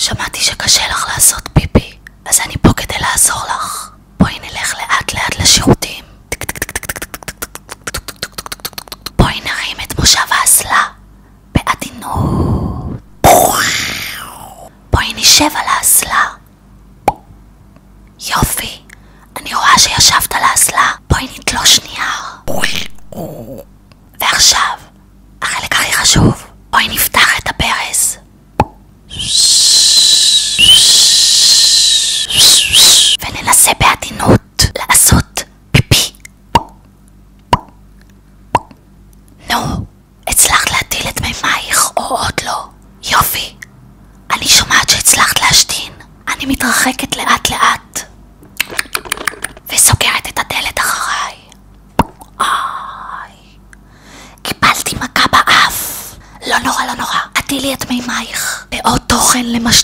שמעתי שקשה לך לעשות פיפי, אז אני פה כדי לעזור לך. בואי נלך לאט לאט לשירותים. בואי נרים את מושב האסלה בעדינות. בואי נשב על האסלה. יופי, אני רואה שישבת על האסלה. בואי נתלוש נייר. ועכשיו, החלק הכי חשוב, בואי נפתח את הברז. וננסה בעדינות לעשות פיפי. נו, הצלחת להטיל את מימייך או עוד לא? יופי, אני שומעת שהצלחת להשתין. אני מתרחקת לאט לאט וסוגרת את הדלת אחריי. קיבלתי מכה באף. לא נורא, לא נורא. הטילי את מימייך בעוד תוכן למשתין.